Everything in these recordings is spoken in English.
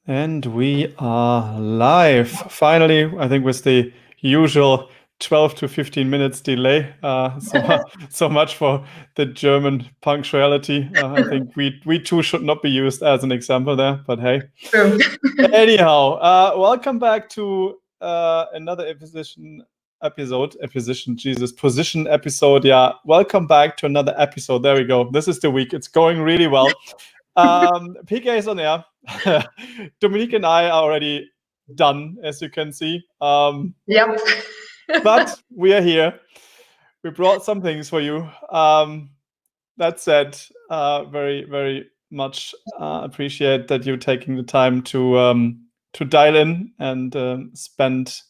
And we are live. Finally, I think with the usual 12 to 15 minutes delay. So much for the German punctuality. I think we too should not be used as an example there, but hey. True. Anyhow, welcome back to another position episode. Yeah, welcome back to another episode. There we go. This is the week. It's going really well. PK is on air. Dominique and I are already done, as you can see. Yep. But we are here. We brought some things for you. That said, very, very much appreciate that you're taking the time to dial in and spend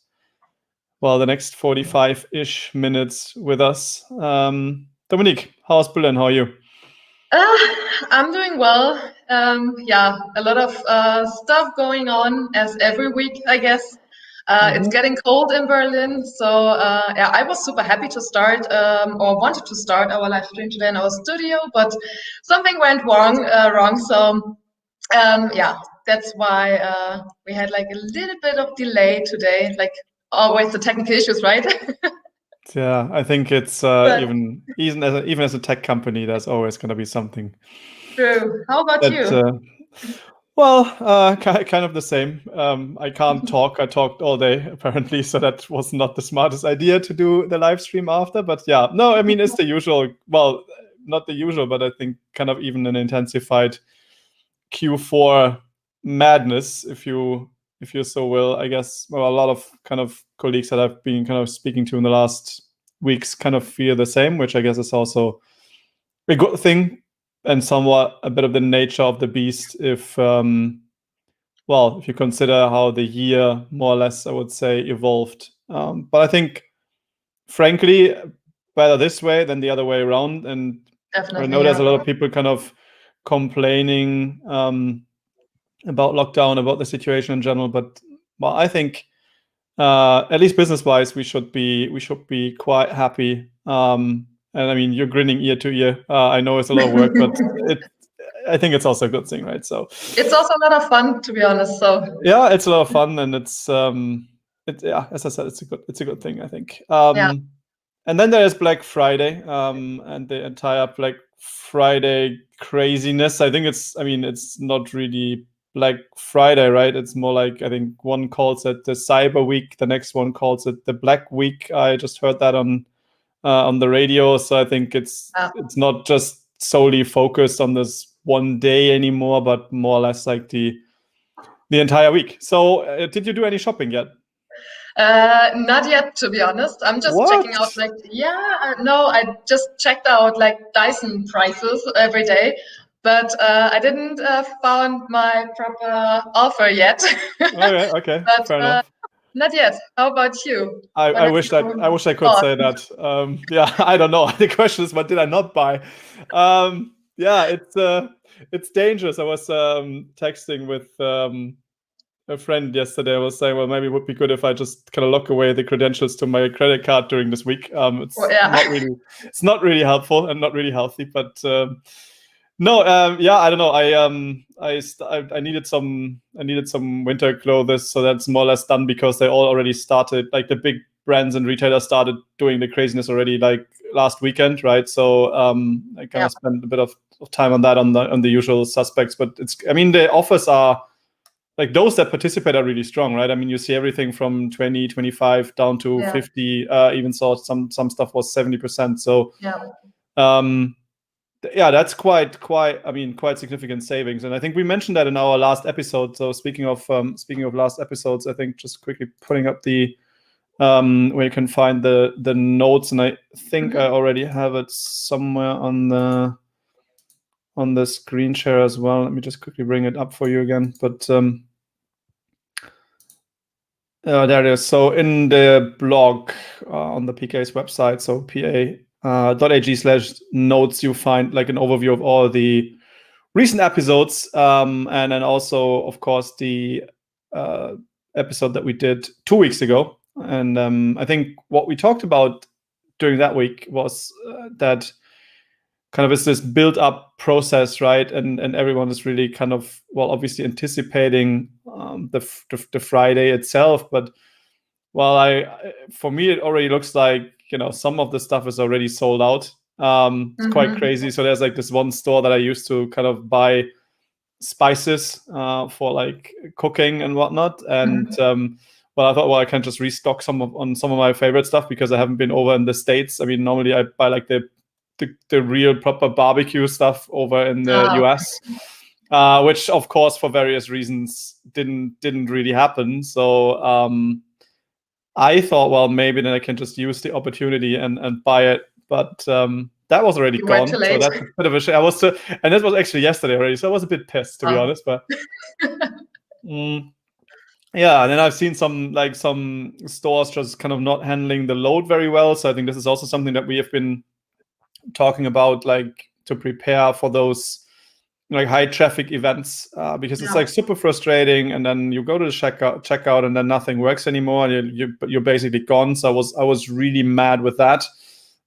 the next 45-ish minutes with us. Dominique, how's Berlin? How are you? I'm doing well. A lot of stuff going on as every week, I guess. It's getting cold in Berlin, so I was super happy to start or wanted to start our live stream today in our studio, but something went wrong. So that's why we had like a little bit of delay today, like always the technical issues, right? Yeah, I think it's even as a tech company, there's always going to be something. True. How about you? Kind of the same. I can't talk. I talked all day apparently, so that was not the smartest idea to do the live stream after. But yeah, no, I mean it's the usual. Well, not the usual, but I think kind of even an intensified Q4 madness, if you so will. I guess a lot of kind of colleagues that I've been kind of speaking to in the last weeks kind of feel the same, which I guess is also a good thing and somewhat a bit of the nature of the beast if you consider how the year more or less, I would say, evolved. But I think, frankly, better this way than the other way around. And Definitely, I know there's a lot of people kind of complaining about lockdown, about the situation in general, but I think at least business-wise, we should be quite happy. And I mean, you're grinning ear to ear. I know it's a lot of work, but I think it's also a good thing, right? So it's also a lot of fun, to be honest. So yeah, it's a lot of fun, and it's as I said, it's a good thing, I think. And then there's Black Friday, and the entire Black Friday craziness. I think it's not really Black Friday, right? It's more like, I think one calls it the Cyber Week, the next one calls it the Black Week. I just heard that on the radio, so I think it's not just solely focused on this one day anymore, but more or less like the entire week. So, did you do any shopping yet? Not yet, to be honest. I'm just checking out I just checked out like Dyson prices every day, but I didn't found my proper offer yet. Okay, but, fair enough. Not yet. How about you? I wish I could say that. I don't know. The question is, what did I not buy? It's dangerous. I was texting with a friend yesterday. I was saying, well, maybe it would be good if I just kind of lock away the credentials to my credit card during this week. It's not really helpful and not really healthy, but I don't know. I needed some winter clothes, so that's more or less done because they all already started. Like the big brands and retailers started doing the craziness already, like last weekend, right? So I kind of spent a bit of time on that on the usual suspects. But the offers are like those that participate are really strong, right? I mean, you see everything from 20, 25 down to 50. Even saw some stuff was 70%. So that's quite significant savings, and I think we mentioned that in our last episode. So speaking of last episodes, I think just quickly putting up the where you can find the notes, and I think I already have it somewhere on the screen share as well. Let me just quickly bring it up for you again. But there it is. So in the blog on the PK's website, so pa.ag/notes, you find like an overview of all the recent episodes, and then also, of course, the episode that we did 2 weeks ago. And I think what we talked about during that week was that kind of is this build-up process, right? And everyone is really kind of, obviously anticipating the Friday itself. But well, for me, it already looks like, some of the stuff is already sold out. It's quite crazy. So there's like this one store that I used to kind of buy spices for like cooking and whatnot. And well, I thought, well, I can just restock on some of my favorite stuff because I haven't been over in the States. I mean, normally I buy like the real proper barbecue stuff over in the US, which of course for various reasons didn't really happen. So I thought, well, maybe then I can just use the opportunity and buy it, but that was already gone. So that's a bit of a shame. And this was actually yesterday already, so I was a bit pissed, to be honest. But yeah, and then I've seen some stores just kind of not handling the load very well. So I think this is also something that we have been talking about, like to prepare for those like high traffic events, because it's like super frustrating, and then you go to the checkout and then nothing works anymore, and you're basically gone. So I was really mad with that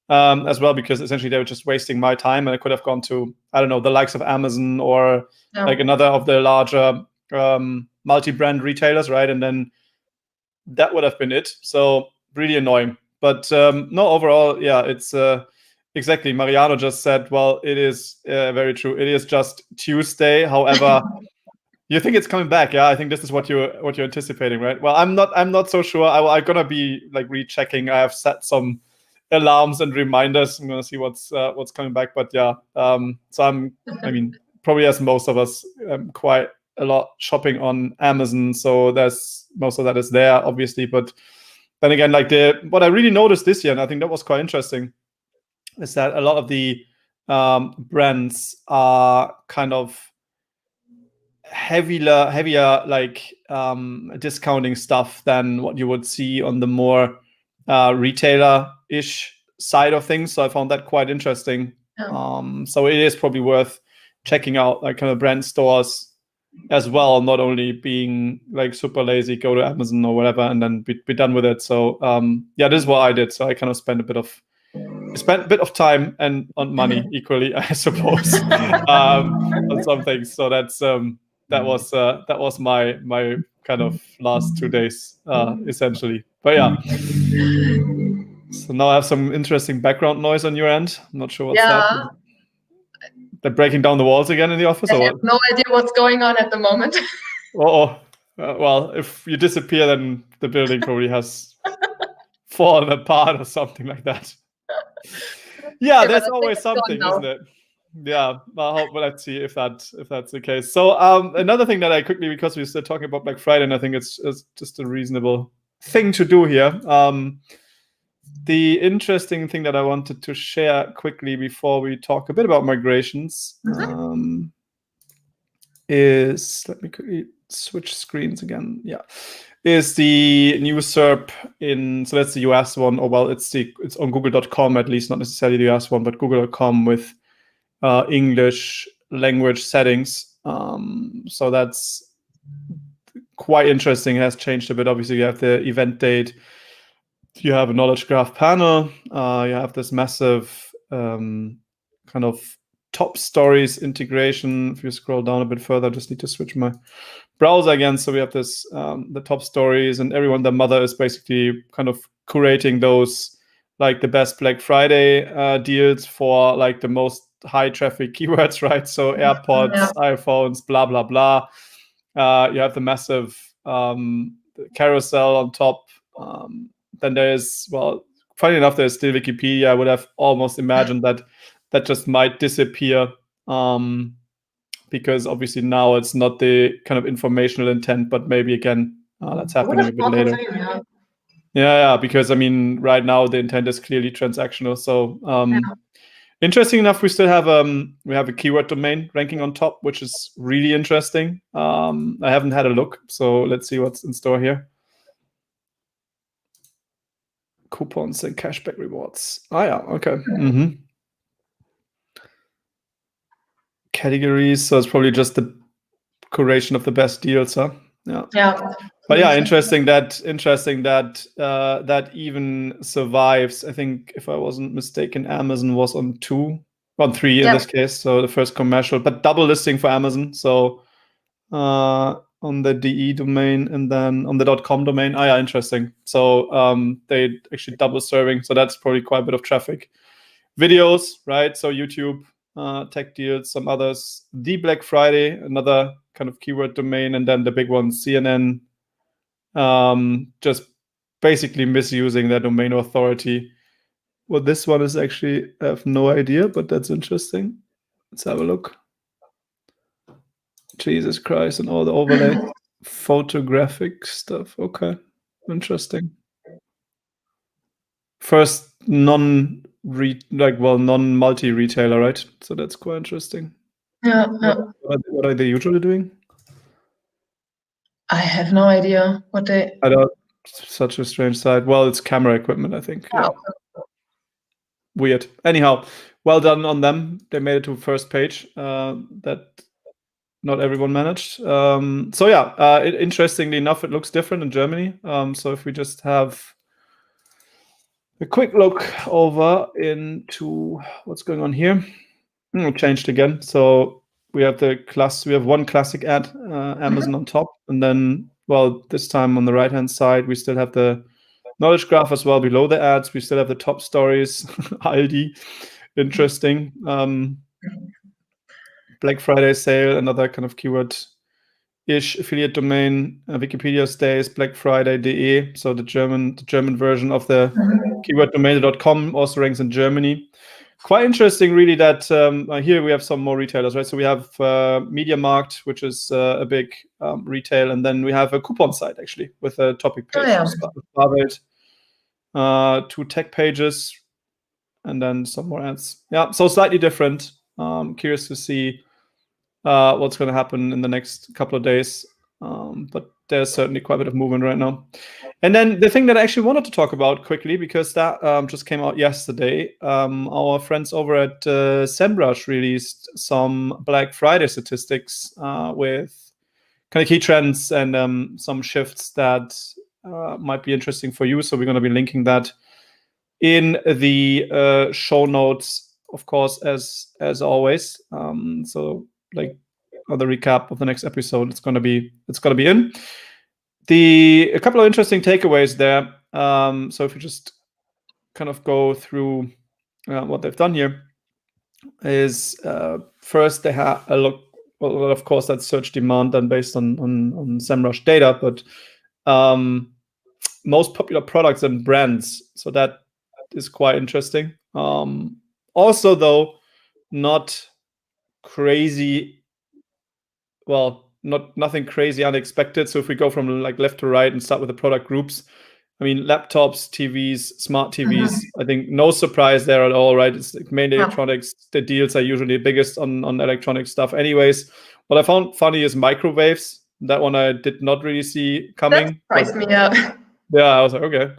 as well, because essentially they were just wasting my time, and I could have gone to, I don't know, the likes of Amazon or like another of the larger multi-brand retailers, right? And then that would have been it. So really annoying. But no, overall, yeah, it's exactly. Mariano just said, well, it is very true. It is just Tuesday. However, you think it's coming back? Yeah, I think this is what you're anticipating, right? Well, I'm not so sure. I'm gonna be like rechecking. I have set some alarms and reminders. I'm gonna see what's coming back. But yeah, so I mean, probably as most of us, quite a lot shopping on Amazon. So most of that is there, obviously. But then again, like what I really noticed this year, and I think that was quite interesting, is that a lot of the brands are kind of heavier like discounting stuff than what you would see on the more retailer-ish side of things. So I found that quite interesting. So it is probably worth checking out like kind of brand stores as well, not only being like super lazy, go to Amazon or whatever and then be done with it. So yeah, this is what I did. So I kind of spent a bit of time and on money equally, I suppose, on some things. So that was my kind of last 2 days, essentially. But yeah. So now I have some interesting background noise on your end. I'm not sure what's that. They're breaking down the walls again in the office, or what? I have no idea what's going on at the moment. Well, if you disappear, then the building probably has fallen apart or something like that. Yeah, there's always something, isn't it? Yeah, let's see if that's the case. So another thing that I quickly, because we're still talking about Black Friday, and I think it's just a reasonable thing to do here. The interesting thing that I wanted to share quickly before we talk a bit about migrations is, let me quickly switch screens again. Yeah, is the new SERP so that's the US one, or well, it's on google.com, at least, not necessarily the US one, but google.com with English language settings. So that's quite interesting. It has changed a bit. Obviously, you have the event date, you have a knowledge graph panel, you have this massive kind of top stories integration. If you scroll down a bit further, I just need to switch my browser again. So we have this the top stories, and everyone, their mother, is basically kind of curating those, like the best Black Friday deals for like the most high traffic keywords, right? So AirPods, iPhones, blah blah blah. You have the massive carousel on top. Then there's, well, funny enough, there's still Wikipedia. I would have almost imagined that just might disappear, because obviously now it's not the kind of informational intent, but maybe again that's happening a bit later. Yeah, because I mean, right now the intent is clearly transactional. So interesting enough, we still have a keyword domain ranking on top, which is really interesting. I haven't had a look, so let's see what's in store here. Coupons and cashback rewards. Yeah, okay. Categories, so it's probably just the curation of the best deals, huh? Yeah. But yeah, interesting that that even survives. I think, if I wasn't mistaken, Amazon was on 3 in this case. So the first commercial, but double listing for Amazon. So on the DE domain and then on the .com domain. Ah, yeah, interesting. So they actually double serving. So that's probably quite a bit of traffic. Videos, right? So YouTube, tech deals, some others. The Black Friday, another kind of keyword domain, and then the big one, CNN, just basically misusing their domain authority. Well, this one is actually, I have no idea, but that's interesting. Let's have a look. Jesus Christ, and all the overlay. Photographic stuff. Okay, interesting. First non-multi retailer, right? So that's quite interesting. Yeah. What are they usually doing? I have no idea what they. I don't. Such a strange site. Well, it's camera equipment, I think. Yeah. Weird. Anyhow, well done on them. They made it to first page. That not everyone managed. So yeah, interestingly enough, it looks different in Germany. So if we just have a quick look over into what's going on here, it changed again. So we have we have one classic ad, Amazon on top, and then, well, this time on the right-hand side, we still have the knowledge graph as well below the ads. We still have the top stories, Aldi, interesting. Black Friday sale, another kind of keyword-ish affiliate domain. Wikipedia stays Black Friday.de, so the German version of the keyword domain.com also ranks in Germany. Quite interesting, really, that here we have some more retailers, right? So we have MediaMarkt, which is a big retail, and then we have a coupon site actually with a topic page. Sparwelt, 2 tech pages, and then some more ads. Yeah, so slightly different. Curious to see what's going to happen in the next couple of days. But there's certainly quite a bit of movement right now. And then the thing that I actually wanted to talk about quickly, because that just came out yesterday, our friends over at SEMrush released some Black Friday statistics with kind of key trends and some shifts that might be interesting for you. So we're going to be linking that in the show notes, of course, as always. So like on the recap of the next episode, it's gonna be in. A couple of interesting takeaways there. So if you just kind of go through what they've done here, is first they have a look. Well, of course, that's search demand done based on SEMrush data, but most popular products and brands. So that is quite interesting. Also, though, not crazy. Well, nothing crazy unexpected. So if we go from like left to right and start with the product groups, I mean, laptops, TVs, smart TVs, I think no surprise there at all, right? It's like mainly electronics. The deals are usually biggest on electronic stuff anyways. What I found funny is microwaves. That one I did not really see coming. That surprised me, yeah. Yeah, I was like, okay.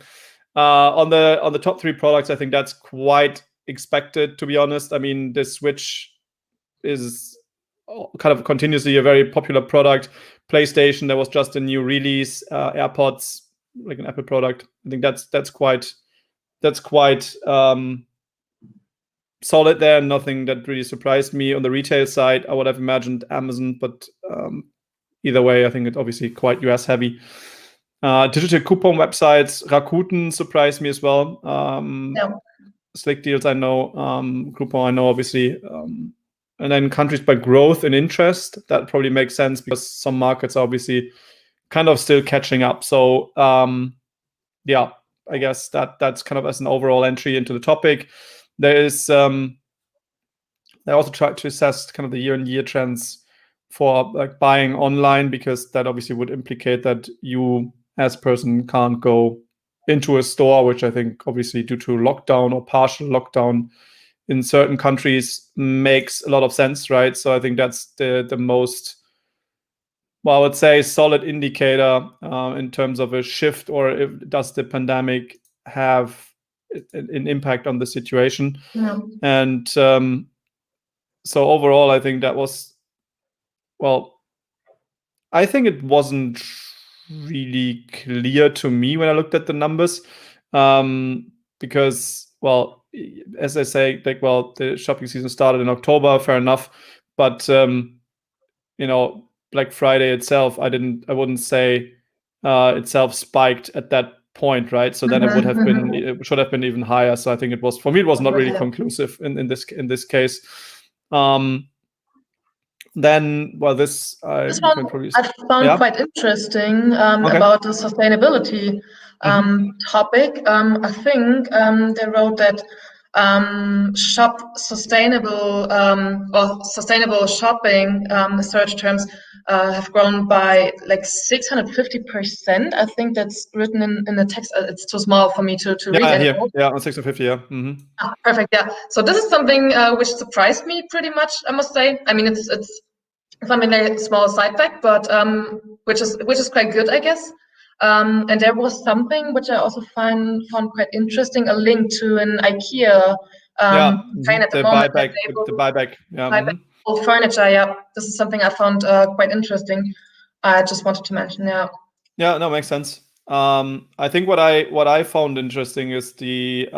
On the top 3 products, I think that's quite expected, to be honest. I mean, the Switch is kind of continuously a very popular product. PlayStation, there was just a new release. AirPods, like an Apple product. I think that's quite solid there. Nothing that really surprised me. On the retail side, I would have imagined Amazon, but either way, I think it's obviously quite US heavy. Digital coupon websites, Rakuten surprised me as well. Slick Deals, I know. Groupon, I know, obviously. And then countries by growth and interest, that probably makes sense because some markets are obviously kind of still catching up. So yeah, I guess that's kind of as an overall entry into the topic. There is I also tried to assess kind of the year-on-year trends for like buying online, because that obviously would implicate that you as a person can't go into a store, which I think obviously due to lockdown or partial lockdown in certain countries makes a lot of sense, right? So I think that's the most, well, I would say, solid indicator in terms of a shift, or does the pandemic have an impact on the situation? And so overall, I think that was, well, I think it wasn't really clear to me when I looked at the numbers, because, well, as I say, like, well, the shopping season started in October, fair enough, but you know, Black Friday itself, I wouldn't say itself spiked at that point, right? So then it should have been even higher. So I think it was, for me, it was not really conclusive in this case. Then, well, this one I found quite interesting about the sustainability topic. I think they wrote that sustainable shopping, the search terms have grown by like 650%. I think that's written in the text. It's too small for me to read anymore. Yeah, on 650, yeah. Perfect, yeah. So this is something which surprised me pretty much, I must say. I mean, it's something like a small side fact, but which is quite good, I guess. And there was something which I also found quite interesting, a link to an IKEA campaign at the moment. The buyback, buyback old furniture. Yeah, this is something I found quite interesting. I just wanted to mention. Yeah. Yeah, no, makes sense. I think what I found interesting is the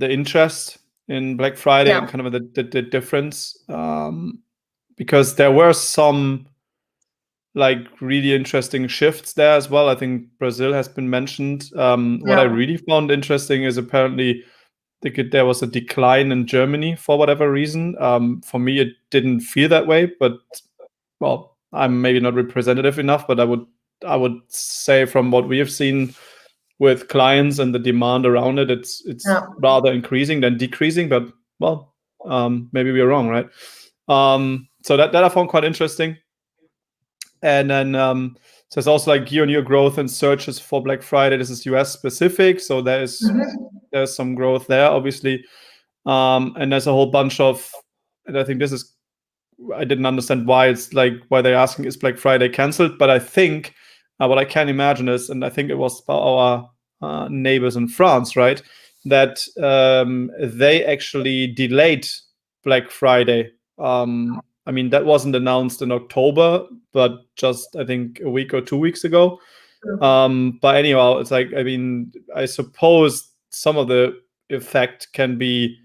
interest in Black Friday and kind of the difference, because there were some like really interesting shifts there as well. I think Brazil has been mentioned. What I really found interesting is apparently there was a decline in Germany for whatever reason. For me, it didn't feel that way, but well, I'm maybe not representative enough, but I would say from what we have seen with clients and the demand around it, it's rather increasing than decreasing. But well, maybe we're wrong, right? So that I found quite interesting. And then so there's also like year-on-year growth in searches for Black Friday. This is US specific, so there's some growth there, obviously. And there's a whole bunch of, and I think I didn't understand why they're asking, is Black Friday cancelled? But I think what I can imagine is, and I think it was our neighbors in France, right, that they actually delayed Black Friday. I mean, that wasn't announced in October, but just, I think, a week or 2 weeks ago. But anyhow, it's like, I mean, I suppose some of the effect can be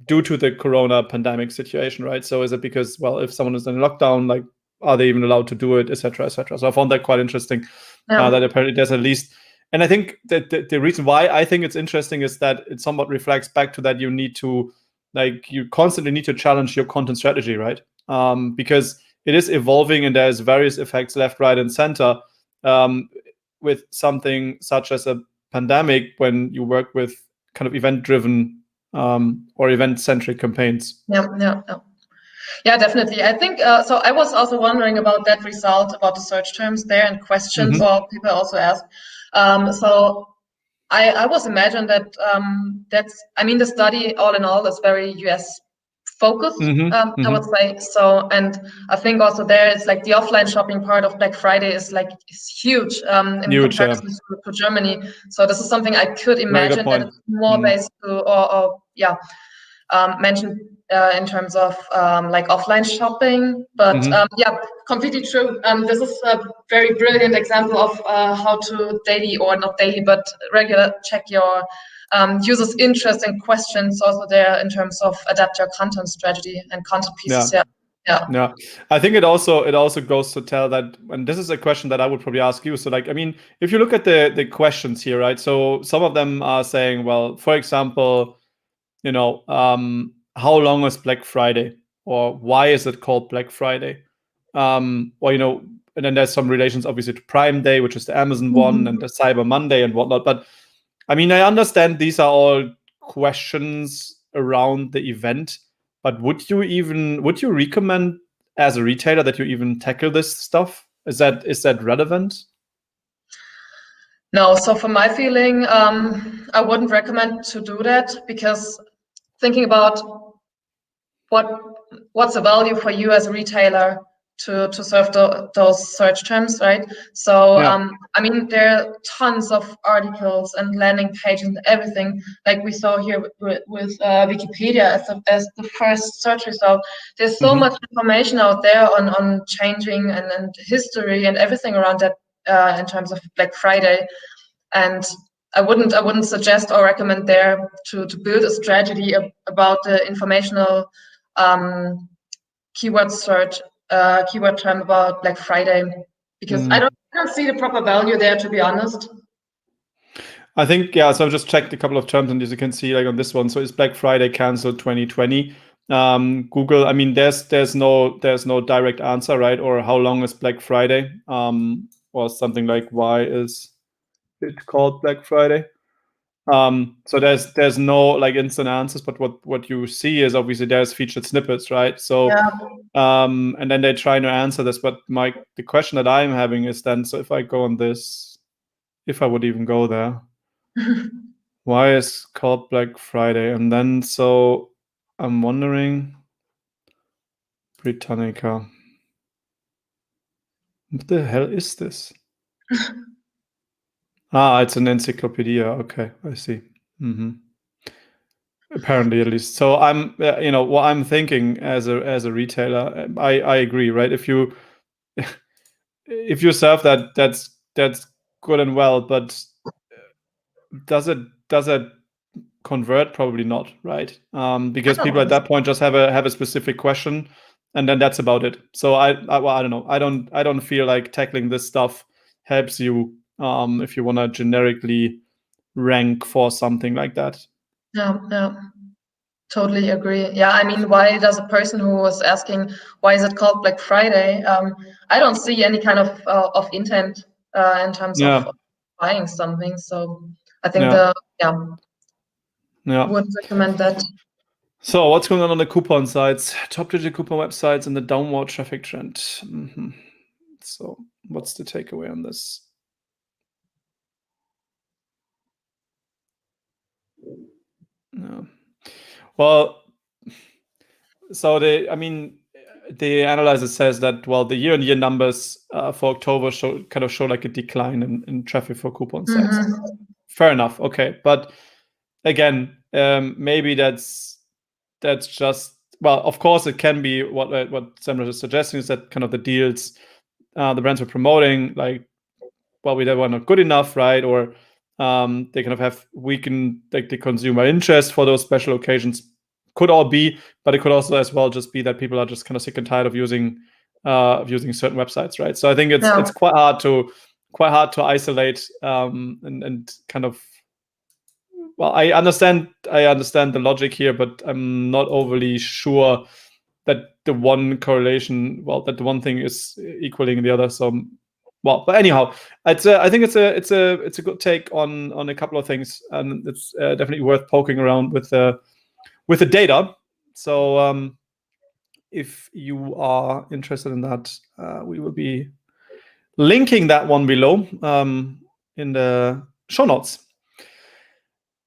due to the corona pandemic situation, right? So is it because, well, if someone is in lockdown, like, are they even allowed to do it, et cetera, et cetera? So I found that quite interesting, that apparently there's at least, and I think that the reason why I think it's interesting is that it somewhat reflects back to that you constantly need to challenge your content strategy, right? Because it is evolving and there's various effects left, right, and center with something such as a pandemic when you work with kind of event-driven or event-centric campaigns. Yeah, definitely. I think so. I was also wondering about that result, about the search terms there and questions, or people also asked. So I was imagined that I mean, the study all in all is very US focused, I would say. So, and I think also there is like the offline shopping part of Black Friday is huge in comparison to Germany. So this is something I could imagine that it's more based to, or mentioned in terms of like offline shopping, but yeah, completely true. This is a very brilliant example of how to daily, or not daily, but regular check your users' interest and questions also there in terms of adapt your content strategy and content pieces. Yeah. I think it also goes to tell that, and this is a question that I would probably ask you. So like, I mean, if you look at the questions here, right? So some of them are saying, well, for example, you know, how long is Black Friday, or why is it called Black Friday? Or, you know, and then there's some relations obviously to Prime Day, which is the Amazon one, and the Cyber Monday and whatnot. But I mean, I understand these are all questions around the event, but would you recommend as a retailer that you even tackle this stuff? Is that relevant? No, so for my feeling, I wouldn't recommend to do that, because thinking about what's the value for you as a retailer to serve those search terms, right? So I mean, there are tons of articles and landing pages and everything, like we saw here with Wikipedia as the first search result. There's so much information out there on changing and history and everything around that in terms of Black Friday. And I wouldn't suggest or recommend there to build a strategy about the informational keyword search keyword term about Black Friday, because I don't see the proper value there, to be honest. I think, yeah, so I've just checked a couple of terms, and as you can see, like on this one, so is Black Friday canceled 2020? Google, I mean, there's no direct answer, right? Or how long is Black Friday? Or something like, why is it called Black Friday? So there's no like instant answers, but what you see is obviously there's featured snippets, right? So and then they try to answer this, but the question that I'm having is then, so if I go on this, if I would even go there, why is called Black Friday? And then so I'm wondering, Britannica, what the hell is this? It's an encyclopedia. Okay, I see. Apparently, at least. So I'm, what I'm thinking as a retailer, I agree, right? If you serve that's good and well, but does it convert? Probably not, right? Because people at that point just have a specific question, and then that's about it. So I don't know. I don't feel like tackling this stuff helps you if you want to generically rank for something like that. Yeah, totally agree. Yeah, I mean, why does a person who was asking why is it called Black Friday? I don't see any kind of intent in terms of buying something. So I think wouldn't recommend that. So what's going on the coupon sites, top digital coupon websites, and the downward traffic trend? So what's the takeaway on this? No. Well, so the analyzer says that, well, the year-on-year numbers for October show like a decline in traffic for coupon sites. Fair enough. Okay, but again, maybe that's just, well, of course it can be what SEMrush is suggesting is that kind of the deals the brands were promoting, like, well, they were not good enough, right? Or they kind of have weakened like the consumer interest for those special occasions. Could all be, but it could also as well just be that people are just kind of sick and tired of using certain websites, right? So I think it's quite hard to isolate and kind of, well, I understand the logic here, but I'm not overly sure that the one correlation, well, that the one thing is equaling the other. So, well, but anyhow, I think it's a good take on a couple of things, and it's definitely worth poking around with the data. So if you are interested in that, we will be linking that one below in the show notes.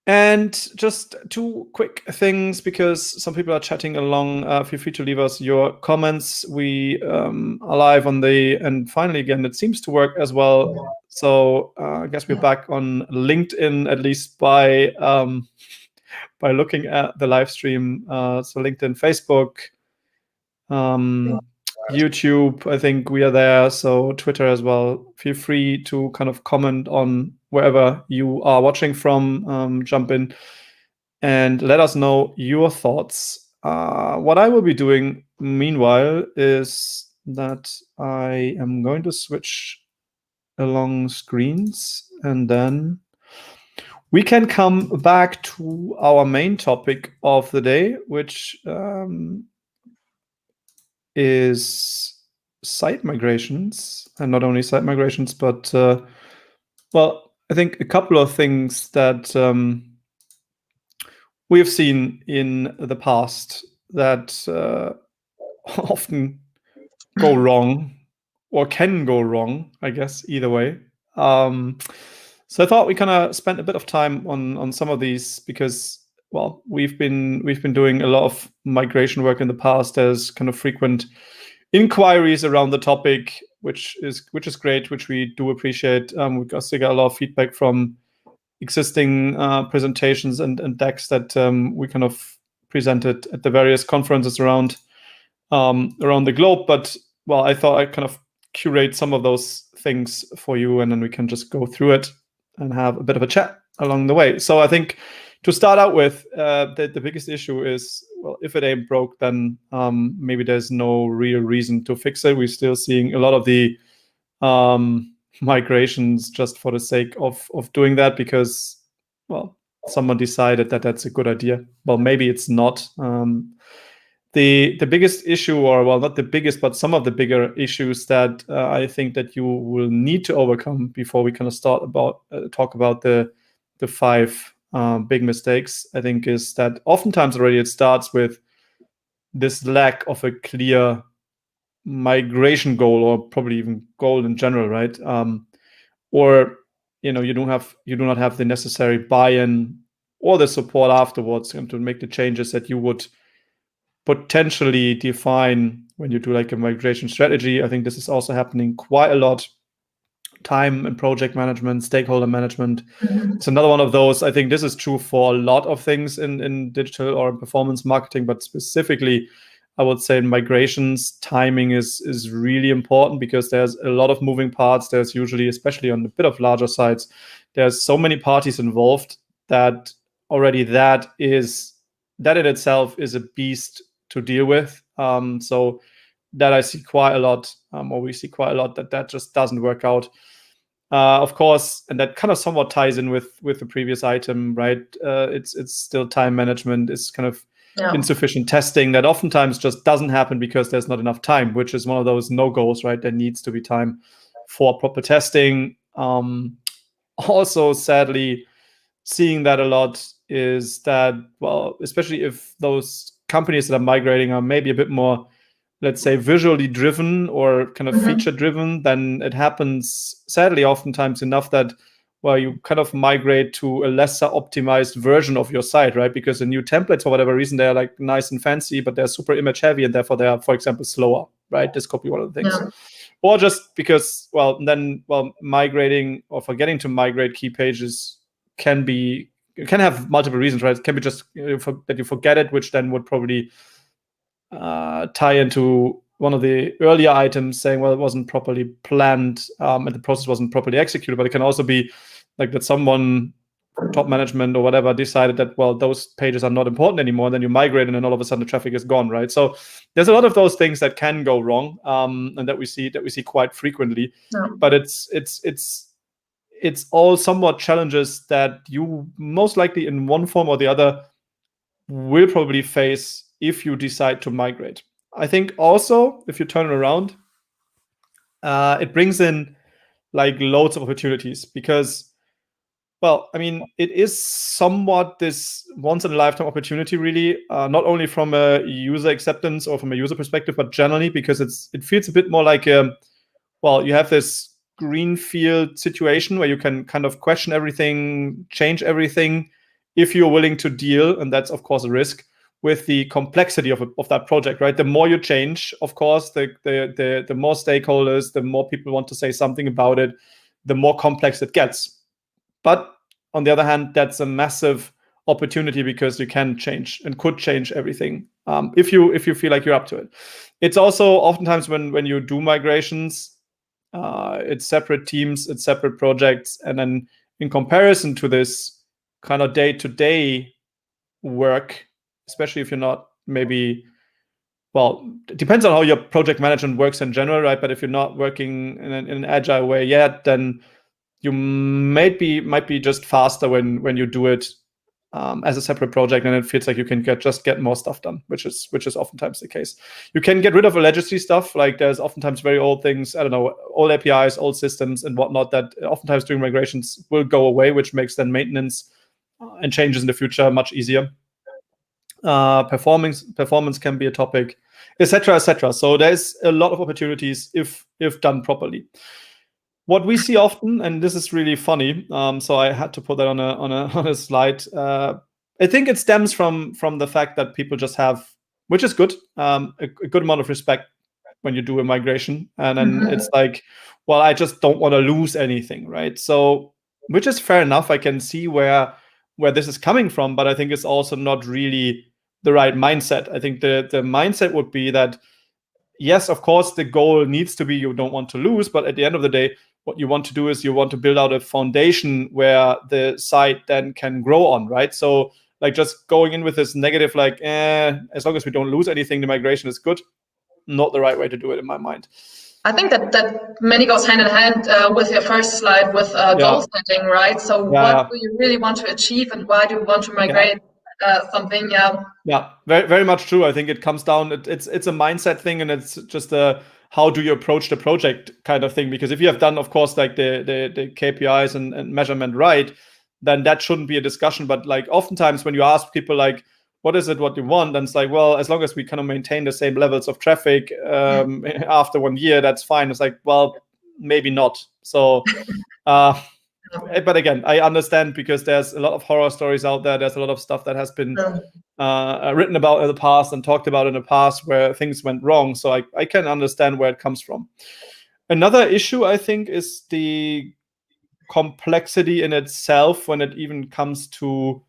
And just two quick things, because some people are chatting along. Feel free to leave us your comments. We are live on and finally, again, it seems to work as well. So I guess we're back on LinkedIn, at least by looking at the live stream. So LinkedIn, Facebook, YouTube, I think we are there. So Twitter as well. Feel free to kind of comment on wherever you are watching from. Jump in and let us know your thoughts. What I will be doing meanwhile is that I am going to switch along screens, and then we can come back to our main topic of the day, which is site migrations, and not only site migrations, but well, I think a couple of things that we have seen in the past that often go wrong, or can go wrong, I guess, either way. So I thought we kind of spent a bit of time on some of these, because, well, we've been doing a lot of migration work in the past. There's kind of frequent inquiries around the topic, which is great, which we do appreciate. We also get a lot of feedback from existing presentations and decks that we kind of presented at the various conferences around the globe. But, well, I thought I'd kind of curate some of those things for you, and then we can just go through it and have a bit of a chat along the way. So I think to start out with, the biggest issue is, well, if it ain't broke, then maybe there's no real reason to fix it. We're still seeing a lot of the migrations just for the sake of doing that because, well, someone decided that that's a good idea. Well, maybe it's not. The biggest issue, or well, not the biggest, but some of the bigger issues that I think that you will need to overcome before we kind of start about talk about the 5 big mistakes, I think, is that oftentimes already it starts with this lack of a clear migration goal, or probably even goal in general, right? Or you do not have the necessary buy-in or the support afterwards to make the changes that you would potentially define when you do like a migration strategy. I think this is also happening quite a lot. Time and project management, stakeholder management. It's another one of those. I think this is true for a lot of things in digital or performance marketing, but specifically, I would say in migrations, timing is really important because there's a lot of moving parts. There's usually, especially on a bit of larger sites, there's so many parties involved that already that in itself is a beast to deal with. So that I see quite a lot, or we see quite a lot, that just doesn't work out. Of course, and that kind of somewhat ties in with the previous item, right? It's still time management. It's kind of insufficient testing that oftentimes just doesn't happen because there's not enough time, which is one of those no-goes, right? There needs to be time for proper testing. Also, sadly, seeing that a lot is that, well, especially if those companies that are migrating are maybe a bit more, let's say, visually driven or kind of feature driven, then it happens, sadly, oftentimes enough that, well, you kind of migrate to a lesser optimized version of your site, right? Because the new templates, for whatever reason, they're like nice and fancy, but they're super image heavy, and therefore they are, for example, slower, right? This could be one of the things. Yeah. Or just because, migrating or forgetting to migrate key pages can have multiple reasons, right? It can be just that you forget it, which then would probably tie into one of the earlier items saying, well, it wasn't properly planned and the process wasn't properly executed. But it can also be like that someone, top management or whatever, decided that, well, those pages are not important anymore. And then you migrate and then all of a sudden the traffic is gone, right? So there's a lot of those things that can go wrong and that we see quite frequently. Yeah. But it's all somewhat challenges that you most likely in one form or the other will probably face if you decide to migrate. I think also, if you turn it around, it brings in like loads of opportunities because, well, I mean, it is somewhat this once in a lifetime opportunity, really, not only from a user acceptance or from a user perspective, but generally because it feels a bit more like, you have this greenfield situation where you can kind of question everything, change everything, if you're willing to deal, and that's of course a risk, with the complexity of that project, right? The more you change, of course, the more stakeholders, the more people want to say something about it, the more complex it gets. But on the other hand, that's a massive opportunity because you can change and could change everything if you feel like you're up to it. It's also oftentimes when you do migrations, it's separate teams, it's separate projects, and then in comparison to this kind of day-to-day work, especially if you're not maybe, well, it depends on how your project management works in general, right? But if you're not working in an agile way yet, then you might be just faster when you do it as a separate project, and it feels like you can get more stuff done, which is oftentimes the case. You can get rid of legacy stuff, like there's oftentimes very old things, I don't know, old APIs, old systems and whatnot that oftentimes during migrations will go away, which makes then maintenance and changes in the future much easier. Performance can be a topic, etc., etc. So there's a lot of opportunities if done properly. What we see often, and this is really funny, so I had to put that on a slide. I think it stems from the fact that people just have, which is good, a good amount of respect when you do a migration, and then it's like, well, I just don't want to lose anything, right? So, which is fair enough. I can see where this is coming from, but I think it's also not really the right mindset. I think the mindset would be that yes, of course, the goal needs to be you don't want to lose, but at the end of the day, what you want to do is you want to build out a foundation where the site then can grow on, right? So like just going in with this negative, like, as long as we don't lose anything, the migration is good. Not the right way to do it in my mind. I think that many goes hand in hand with your first slide with goal setting, right? So what do you really want to achieve, and why do you want to migrate something? Yeah, very, very much true. I think it comes down, it's a mindset thing, and it's just a how do you approach the project kind of thing. Because if you have done, of course, like the KPIs and measurement right, then that shouldn't be a discussion. But like oftentimes when you ask people like, what is it, what you want? And it's like, well, as long as we kind of maintain the same levels of traffic after 1 year, that's fine. It's like, well, maybe not. So, but again, I understand because there's a lot of horror stories out there. There's a lot of stuff that has been written about in the past and talked about in the past where things went wrong. So I can understand where it comes from. Another issue, I think, is the complexity in itself when it even comes to,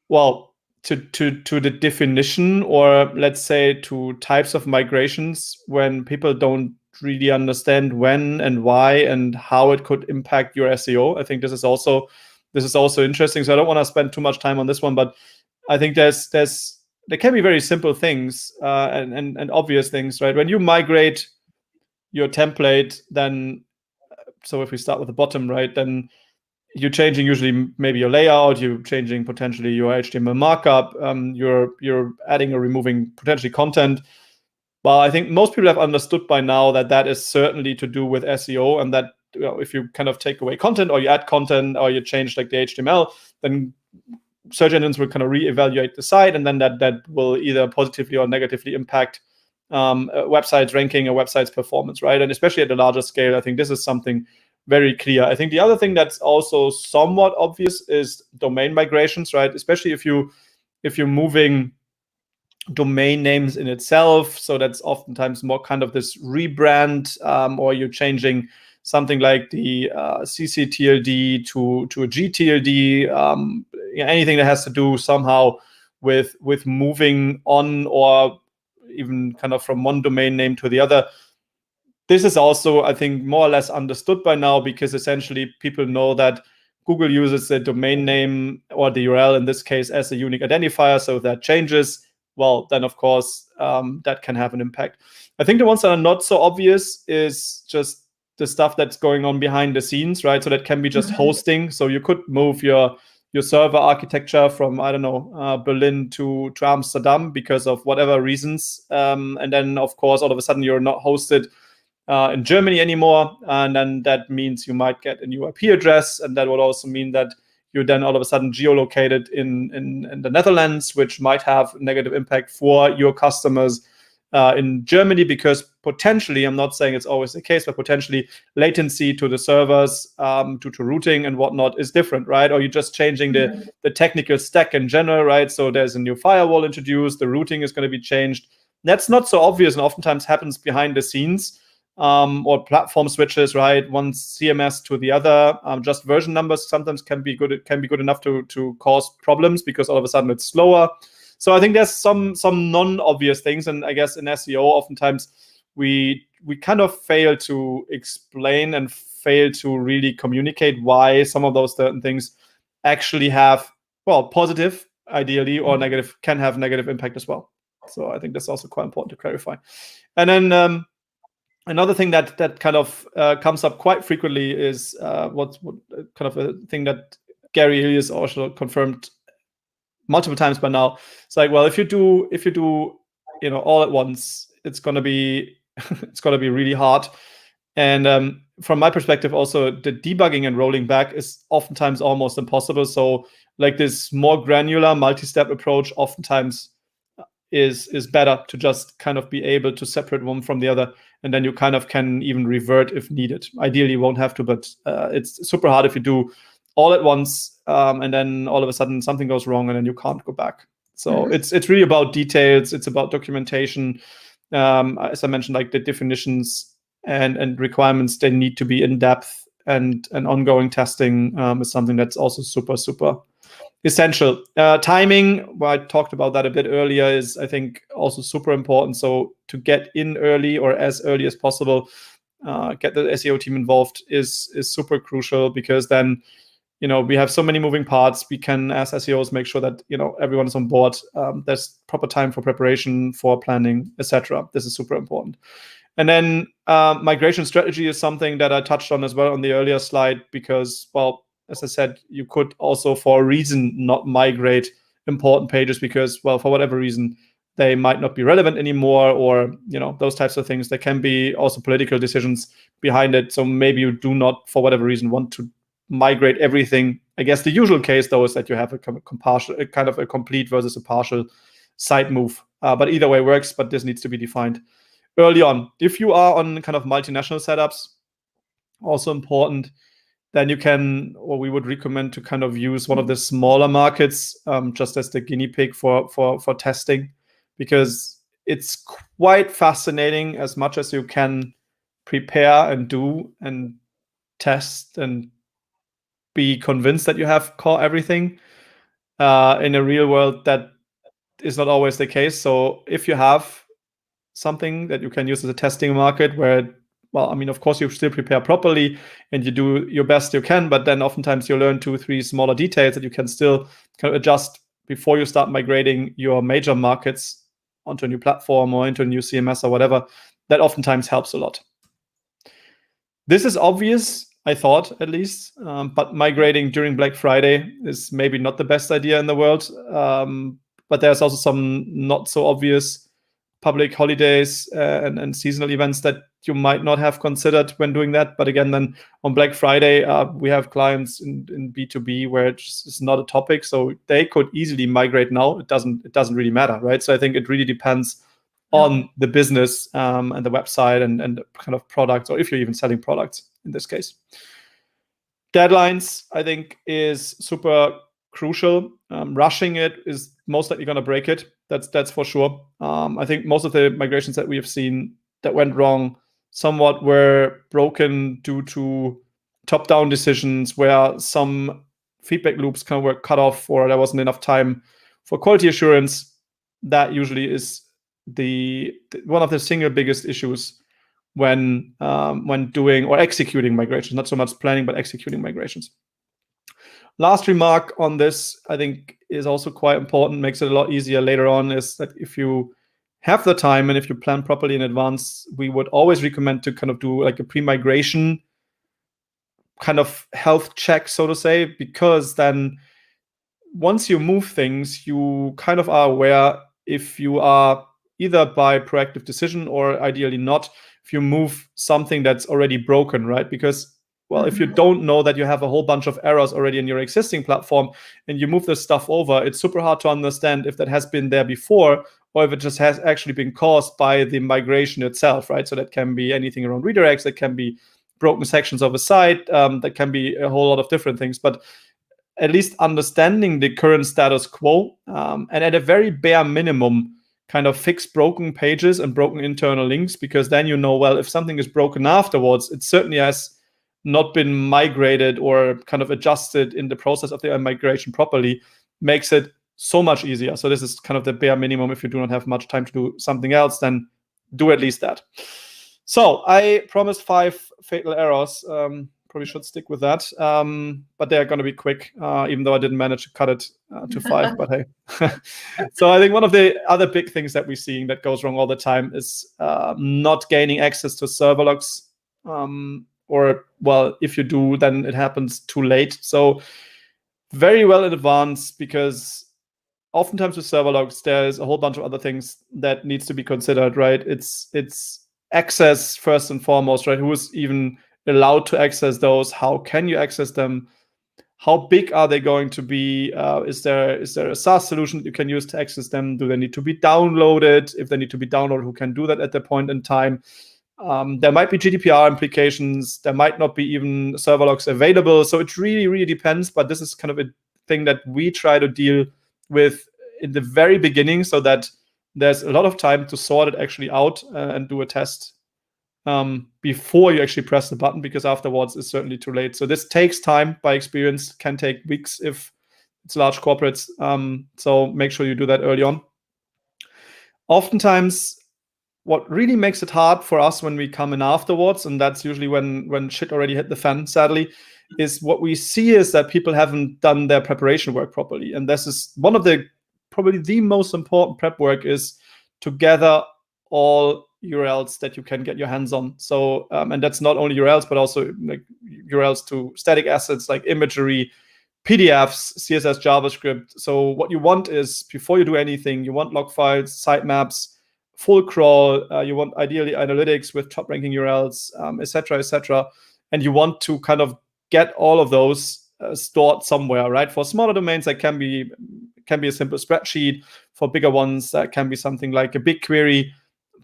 well, to the definition, or let's say to types of migrations, when people don't really understand when and why and how it could impact your SEO. I think this is also interesting. So I don't want to spend too much time on this one, but I think there can be very simple things and obvious things, right? When you migrate your template, then so if we start with the bottom, right, then you're changing usually maybe your layout, you're changing potentially your HTML markup, you're adding or removing potentially content. Well, I think most people have understood by now that is certainly to do with SEO, and that if you kind of take away content or you add content or you change like the HTML, then search engines will kind of reevaluate the site, and then that will either positively or negatively impact a website's ranking, a website's performance, right? And especially at a larger scale, I think this is something very clear. I think the other thing that's also somewhat obvious is domain migrations, right? Especially if you're moving domain names in itself. So that's oftentimes more kind of this rebrand, or you're changing something like the CCTLD to a GTLD, anything that has to do somehow with moving on, or even kind of from one domain name to the other. This is also, I think, more or less understood by now, because essentially people know that Google uses the domain name or the URL in this case as a unique identifier. So if that changes, well, then of course that can have an impact. I think the ones that are not so obvious is just the stuff that's going on behind the scenes, right? So that can be just hosting. So you could move your server architecture from, I don't know, Berlin to Amsterdam because of whatever reasons. And then, of course, all of a sudden you're not hosted in Germany anymore. And then that means you might get a new IP address. And that would also mean that you're then all of a sudden geolocated in the Netherlands, which might have a negative impact for your customers in Germany, because potentially, I'm not saying it's always the case, but potentially latency to the servers due to routing and whatnot is different, right? Or you're just changing the technical stack in general, right? So there's a new firewall introduced, the routing is going to be changed. That's not so obvious and oftentimes happens behind the scenes, or platform switches, right? One CMS to the other. Just version numbers sometimes can be good. It can be good enough to cause problems because all of a sudden it's slower. So I think there's some non-obvious things, and I guess in SEO oftentimes we kind of fail to explain and fail to really communicate why some of those certain things actually have, well, positive, ideally, or negative, can have negative impact as well. So I think that's also quite important to clarify. And then another thing that kind of comes up quite frequently is what kind of a thing that Gary Ilias also confirmed multiple times by now. It's like, well, if you do all at once, it's gonna be really hard. And from my perspective, also the debugging and rolling back is oftentimes almost impossible. So like this more granular multi-step approach oftentimes is better to just kind of be able to separate one from the other, and then you kind of can even revert if needed. Ideally, you won't have to, but it's super hard if you do all at once, and then all of a sudden something goes wrong, and then you can't go back. So it's really about details. It's about documentation. As I mentioned, like the definitions and requirements, they need to be in depth, and ongoing testing is something that's also super essential. Timing, well, I talked about that a bit earlier, is I think also super important. So to get in early or as early as possible, get the SEO team involved is super crucial, because then we have so many moving parts. We can, as SEOs, make sure that everyone is on board. There's proper time for preparation, for planning, etc. This is super important. And then migration strategy is something that I touched on as well on the earlier slide, because, well, as I said, you could also, for a reason, not migrate important pages because, well, for whatever reason, they might not be relevant anymore, or those types of things. There can be also political decisions behind it. So maybe you do not, for whatever reason, want to migrate everything. I guess the usual case, though, is that you have a kind of a complete versus a partial side move. But either way works, but this needs to be defined early on. If you are on kind of multinational setups, also important, then you can, or we would recommend to kind of use one of the smaller markets just as the guinea pig for testing, because it's quite fascinating. As much as you can prepare and do and test and be convinced that you have caught everything, in a real world that is not always the case. So if you have something that you can use as a testing market where, well, I mean, of course, you still prepare properly and you do your best you can, but then oftentimes you learn 2-3 smaller details that you can still kind of adjust before you start migrating your major markets onto a new platform or into a new CMS or whatever. That oftentimes helps a lot. This is obvious, I thought, at least, but migrating during Black Friday is maybe not the best idea in the world. But there's also some not so obvious public holidays and seasonal events that you might not have considered when doing that. But again, then on Black Friday, we have clients in B2B where it's not a topic, so they could easily migrate now. It doesn't really matter, right? So I think it really depends on the business and the website and the kind of products, or if you're even selling products in this case. Deadlines, I think, is super crucial. Rushing it is most likely going to break it. That's for sure. I think most of the migrations that we have seen that went wrong somewhat were broken due to top-down decisions where some feedback loops kind of were cut off, or there wasn't enough time for quality assurance. That usually is one of the single biggest issues when doing or executing migrations, not so much planning, but executing migrations. Last remark on this, I think, is also quite important, makes it a lot easier later on, is that if you have the time and if you plan properly in advance, we would always recommend to kind of do like a pre-migration kind of health check, so to say, because then once you move things, you kind of are aware if you are either by proactive decision or ideally not, if you move something that's already broken, right? Because, well, if you don't know that you have a whole bunch of errors already in your existing platform and you move this stuff over, it's super hard to understand if that has been there before or if it just has actually been caused by the migration itself, right? So that can be anything around redirects, that can be broken sections of a site, that can be a whole lot of different things. But at least understanding the current status quo, and at a very bare minimum, kind of fix broken pages and broken internal links, because then well, if something is broken afterwards, it certainly has not been migrated or kind of adjusted in the process of the migration properly, makes it so much easier. So this is kind of the bare minimum. If you do not have much time to do something else, then do at least that. So I promised 5 fatal errors. Probably should stick with that. But they're going to be quick, even though I didn't manage to cut it to 5. But hey. So I think one of the other big things that we're seeing that goes wrong all the time is not gaining access to server logs. Or, well, if you do, then it happens too late. So very well in advance, because oftentimes with server logs, there's a whole bunch of other things that needs to be considered, right? It's access first and foremost, right? Who is even allowed to access those? How can you access them? How big are they going to be? Is there a SaaS solution that you can use to access them? Do they need to be downloaded? If they need to be downloaded, who can do that at the point in time? There might be GDPR implications. There might not be even server logs available. So it really, really depends. But this is kind of a thing that we try to deal with in the very beginning, so that there's a lot of time to sort it actually out and do a test before you actually press the button, because afterwards it's certainly too late. So this takes time by experience, can take weeks if it's large corporates. So make sure you do that early on. Oftentimes, what really makes it hard for us when we come in afterwards, and that's usually when shit already hit the fan, sadly, is what we see is that people haven't done their preparation work properly. And this is one of the probably the most important prep work, is to gather all URLs that you can get your hands on. So, and that's not only URLs, but also like URLs to static assets like imagery, PDFs, CSS, JavaScript. So what you want is, before you do anything, you want log files, sitemaps, full crawl. You want ideally analytics with top ranking URLs, etc., etc. And you want to kind of get all of those stored somewhere, right? For smaller domains, that can be a simple spreadsheet. For bigger ones, that can be something like a BigQuery.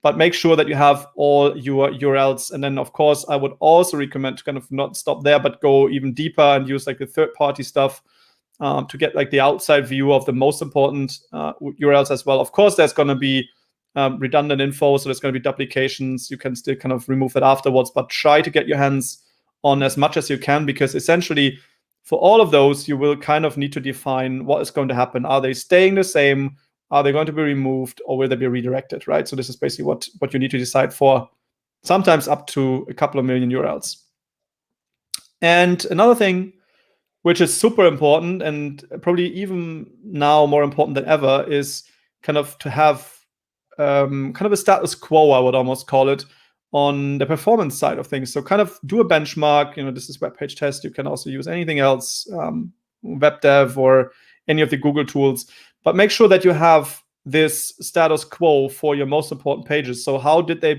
But make sure that you have all your URLs. And then, of course, I would also recommend to kind of not stop there, but go even deeper and use like the third-party stuff to get like the outside view of the most important URLs as well. Of course, there's going to be redundant info, so there's going to be duplications. You can still kind of remove that afterwards, but try to get your hands on as much as you can, because essentially for all of those, you will kind of need to define what is going to happen. Are they staying the same? Are they going to be removed, or will they be redirected, right? So this is basically what you need to decide for, sometimes up to a couple of million URLs. And another thing, which is super important and probably even now more important than ever, is kind of to have kind of a status quo, I would almost call it, on the performance side of things. So kind of do a benchmark. This is web page test. You can also use anything else, web dev or any of the Google tools. But make sure that you have this status quo for your most important pages. So how did they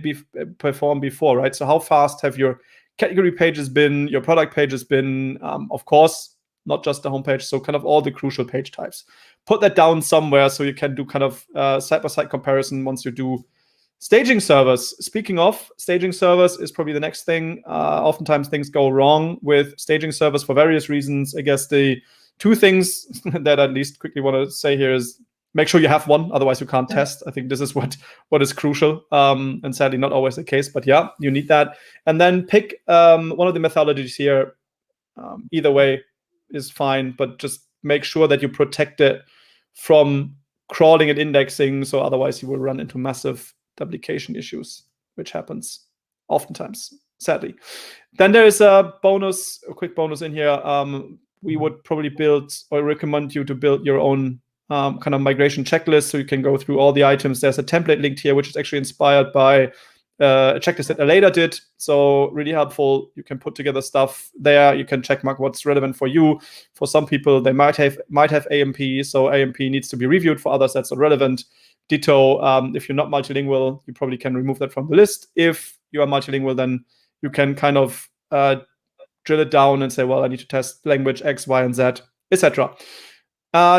perform before, right? So how fast have your category pages been, your product pages been, of course, not just the homepage. So kind of all the crucial page types. Put that down somewhere so you can do kind of side-by-side comparison once you do staging servers. Speaking of, staging servers is probably the next thing. Oftentimes things go wrong with staging servers for various reasons. I guess the two things that I at least quickly want to say here is, make sure you have one, otherwise you can't test. I think this is what is crucial, and sadly not always the case, but yeah, you need that. And then pick one of the methodologies here. Either way is fine, but just make sure that you protect it from crawling and indexing, so otherwise you will run into massive duplication issues, which happens oftentimes, sadly. Then there is a quick bonus in here. We would probably build, or recommend you to build your own kind of migration checklist, so you can go through all the items. There's a template linked here, which is actually inspired by a checklist that later did. So really helpful. You can put together stuff there. You can check mark what's relevant for you. For some people, they might have AMP, so AMP needs to be reviewed. For others, that's not relevant. Ditto, if you're not multilingual, you probably can remove that from the list. If you are multilingual, then you can kind of drill it down and say, well, I need to test language X, Y, and Z, etc.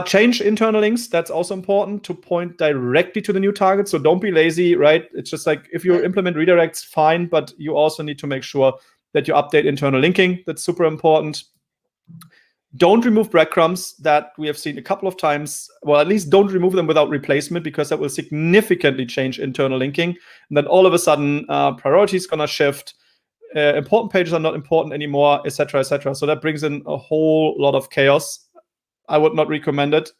Change internal links. That's also important, to point directly to the new target. So don't be lazy, right? It's just like, if you implement redirects, fine, but you also need to make sure that you update internal linking. That's super important. Don't remove breadcrumbs. That we have seen a couple of times. Well, at least don't remove them without replacement, because that will significantly change internal linking. And then all of a sudden, priority is going to shift. Important pages are not important anymore, etc., etc. So that brings in a whole lot of chaos. I would not recommend it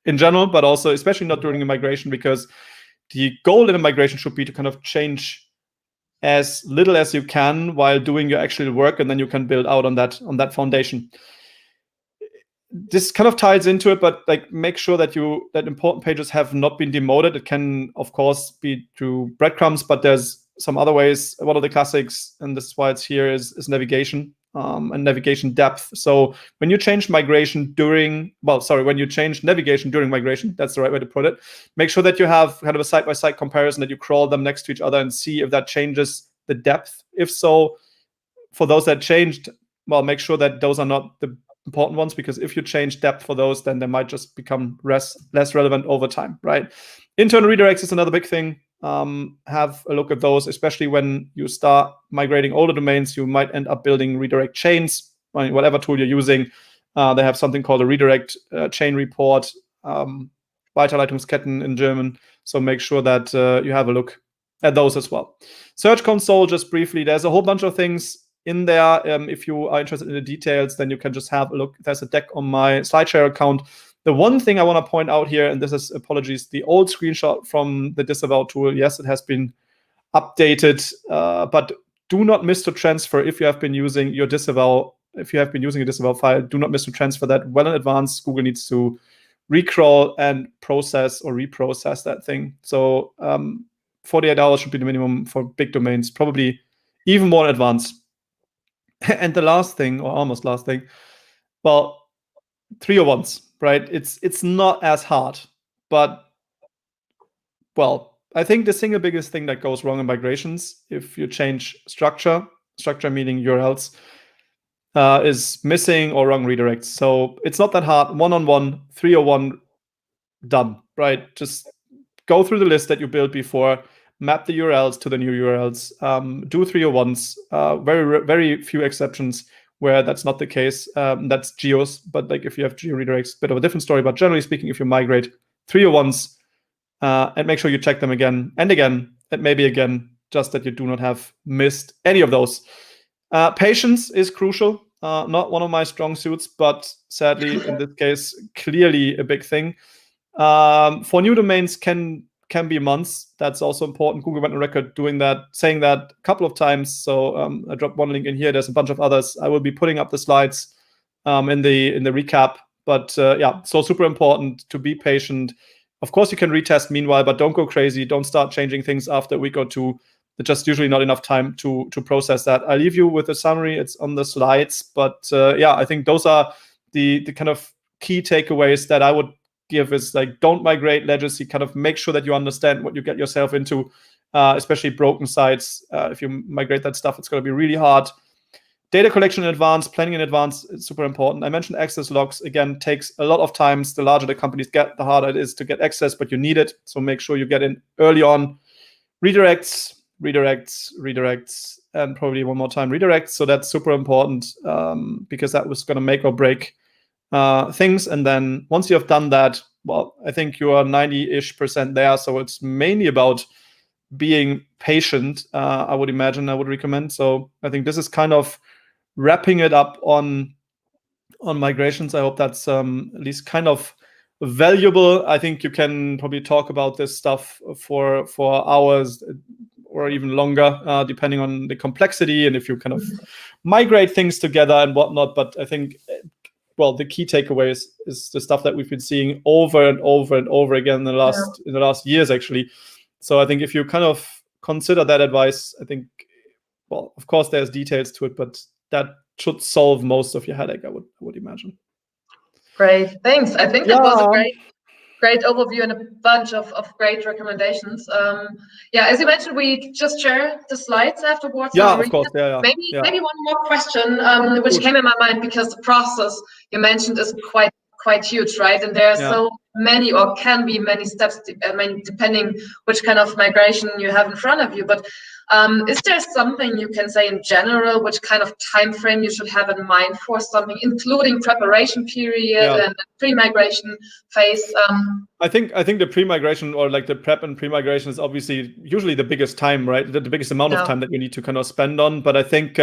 in general, but also especially not during a migration, because the goal in a migration should be to kind of change as little as you can while doing your actual work, and then you can build out on that foundation. This kind of ties into it, but like, make sure that important pages have not been demoted. It can, of course, be through breadcrumbs, but there's some other ways. One of the classics, and this is why it's here, is navigation and navigation depth. So when you change navigation during migration, that's the right way to put it. Make sure that you have kind of a side-by-side comparison, that you crawl them next to each other and see if that changes the depth. If so, for those that changed, well, make sure that those are not the important ones, because if you change depth for those, then they might just become less relevant over time, right? Internal redirects is another big thing. Have a look at those, especially when you start migrating older domains. You might end up building redirect chains. Whatever tool you're using, they have something called a redirect chain report, Weiterleitungsketten in German. So make sure that you have a look at those as well. Search console, just briefly, there's a whole bunch of things in there. If you are interested in the details, then you can just have a look. There's a deck on my SlideShare account. The one thing I want to point out here, and this is, apologies, the old screenshot from the disavow tool. Yes, it has been updated, but do not miss to transfer if you have been using your disavow. If you have been using a disavow file, do not miss to transfer that well in advance. Google needs to recrawl and process or reprocess that thing. So 48 hours should be the minimum for big domains, probably even more in advance. And the last thing, or almost last thing, well, 301s, right? It's not as hard, but well, I think the single biggest thing that goes wrong in migrations, if you change structure meaning URLs, is missing or wrong redirects. So it's not that hard. 1-on-1, 301, done, right? Just go through the list that you built before, map the URLs to the new URLs, do 301s, very, very few exceptions where that's not the case. That's geos, but like if you have geo redirects, bit of a different story. But generally speaking, if you migrate 301s, and make sure you check them again and again, and maybe again, just that you do not have missed any of those. Patience is crucial. Not one of my strong suits, but sadly, in this case, clearly a big thing. For new domains can be months. That's also important. Google went on record saying that a couple of times. So I dropped one link in here. There's a bunch of others. I will be putting up the slides in the recap. But yeah, so super important to be patient. Of course, you can retest meanwhile, but don't go crazy. Don't start changing things after a week or two. There's just usually not enough time to process that. I'll leave you with a summary. It's on the slides. But yeah, I think those are the kind of key takeaways that I would give is like, don't migrate legacy, kind of make sure that you understand what you get yourself into, especially broken sites. If you migrate that stuff, it's going to be really hard. Data collection in advance, planning in advance is super important. I mentioned access logs. Again, takes a lot of times. The larger the companies get, the harder it is to get access, but you need it. So make sure you get in early on. Redirects, and probably one more time redirects. So that's super important because that was going to make or break things. And then once you have done that, well, I think you are 90-ish% there. So it's mainly about being patient, I would imagine, I would recommend. So I think this is kind of wrapping it up on migrations. I hope that's at least kind of valuable. I think you can probably talk about this stuff for hours or even longer, depending on the complexity and if you kind of migrate things together and whatnot. But I think, well, the key takeaway is the stuff that we've been seeing over and over and over again in the last years, actually. So I think if you kind of consider that advice, I think, well, of course there's details to it, but that should solve most of your headache, I would imagine. Great, thanks. I think that was a great overview and a bunch of great recommendations. Yeah, as you mentioned, we just share the slides afterwards. Yeah, of course. Yeah. Maybe one more question, which came in my mind because the process you mentioned is quite huge, right? And there are so many, or can be many steps, depending which kind of migration you have in front of you. But is there something you can say in general, which kind of time frame you should have in mind for something, including preparation period and pre-migration phase? I think the pre-migration, or like the prep and pre-migration, is obviously usually the biggest time, right? The biggest amount of time that you need to kind of spend on. But I think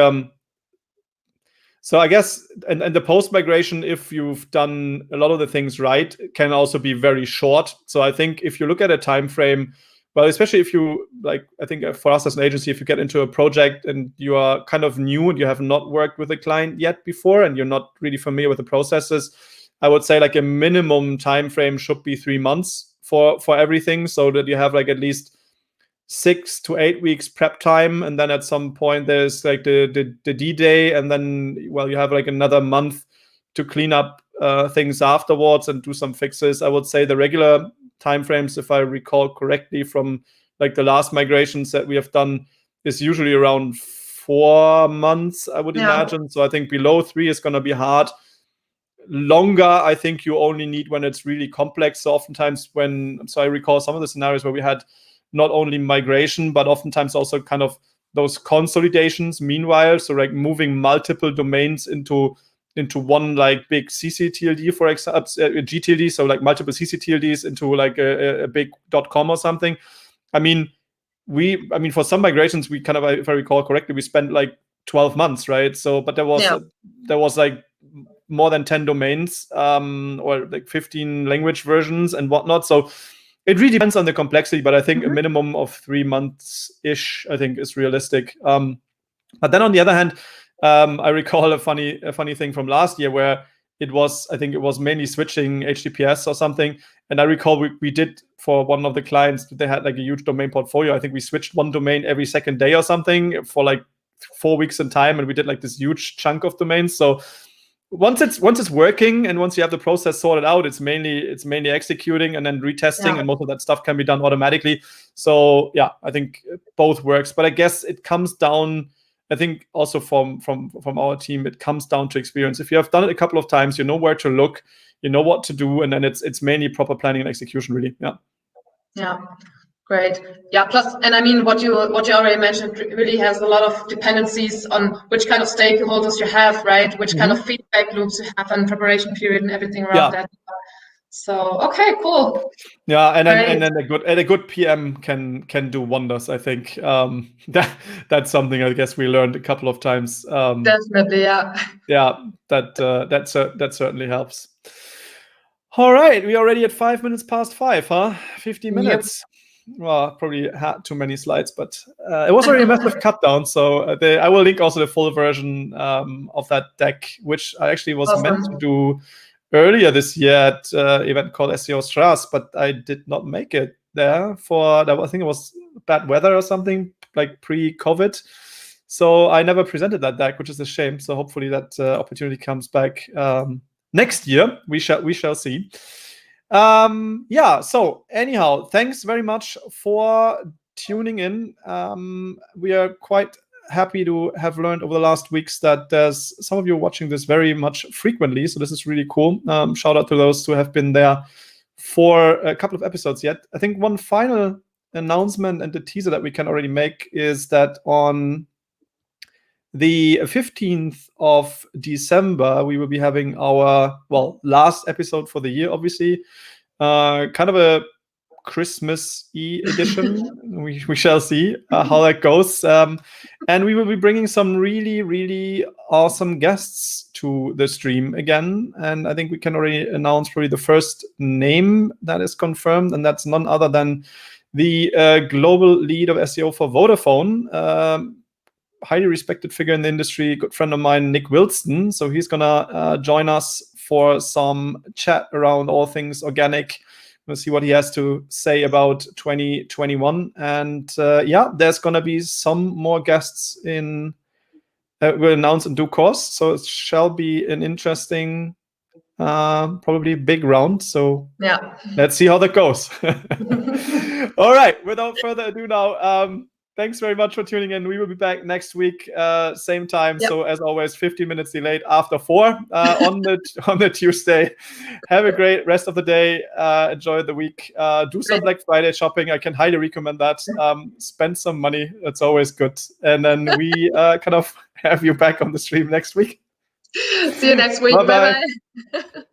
so I guess, and the post-migration, if you've done a lot of the things right, can also be very short. So I think if you look at a time frame, well, especially if you, like, I think for us as an agency, if you get into a project and you are kind of new and you have not worked with a client yet before and you're not really familiar with the processes, I would say like a minimum time frame should be 3 months for everything, so that you have like at least 6 to 8 weeks prep time, and then at some point there's like the D-Day, and then, well, you have like another month to clean up things afterwards and do some fixes. I would say the regular timeframes, if I recall correctly from like the last migrations that we have done, is usually around 4 months, I would imagine. So I think below 3 is going to be hard. Longer, I think you only need when it's really complex. So oftentimes I recall some of the scenarios where we had not only migration, but oftentimes also kind of those consolidations meanwhile. So like moving multiple domains into one like big CCTLD, for example, GTLD, so like multiple CCTLDs into like a big .com or something. I mean, for some migrations, we kind of, if I recall correctly, we spent like 12 months, right? So, but there was like more than 10 domains, or like 15 language versions and whatnot. So it really depends on the complexity, but I think a minimum of 3 months-ish, I think, is realistic. But then on the other hand, I recall a funny thing from last year where I think it was mainly switching HTTPS or something. And I recall we did for one of the clients, they had like a huge domain portfolio. I think we switched one domain every second day or something for like 4 weeks in time. And we did like this huge chunk of domains. So once it's working and once you have the process sorted out, it's mainly executing and then retesting, and most of that stuff can be done automatically. So yeah, I think both works. But I guess it comes down, I think also from our team, it comes down to experience. If you have done it a couple of times, you know where to look, you know what to do, and then it's mainly proper planning and execution, really. Yeah. Great. Yeah. Plus, and I mean, what you already mentioned really has a lot of dependencies on which kind of stakeholders you have, right? Which kind of feedback loops you have and preparation period and everything around that. So okay, cool. Yeah, and then a good PM can do wonders. I think that's something I guess we learned a couple of times. Definitely, yeah. Yeah, that certainly helps. All right, we're already at 5 minutes past 5, huh? 50 minutes. Yep. Well, probably had too many slides, but it was already a massive cut down. So I will link also the full version of that deck, which I actually was meant to do earlier this year at an event called SEO Stras, but I did not make it there for that. I think it was bad weather or something, like pre-COVID. So I never presented that deck, which is a shame. So hopefully that opportunity comes back next year. We shall see. So anyhow, thanks very much for tuning in. We are quite happy to have learned over the last weeks that there's some of you watching this very much frequently. So this is really cool. Shout out to those who have been there for a couple of episodes yet. I think one final announcement and the teaser that we can already make is that on the 15th of December, we will be having our, last episode for the year, obviously. Kind of a Christmas-y edition. we shall see how that goes. And we will be bringing some really, really awesome guests to the stream again. And I think we can already announce probably the first name that is confirmed. And that's none other than the global lead of SEO for Vodafone. Highly respected figure in the industry, good friend of mine, Nick Wilson. So he's gonna join us for some chat around all things organic. We'll see what he has to say about 2021. And there's gonna be some more guests we'll announce in due course. So it shall be an interesting, probably big round. So let's see how that goes. All right, without further ado now, thanks very much for tuning in. We will be back next week, same time. Yep. So as always, 15 minutes delayed after 4 on the Tuesday. Have a great rest of the day. Enjoy the week. Do some Black Friday shopping. I can highly recommend that. Spend some money. That's always good. And then we kind of have you back on the stream next week. See you next week. Bye-bye.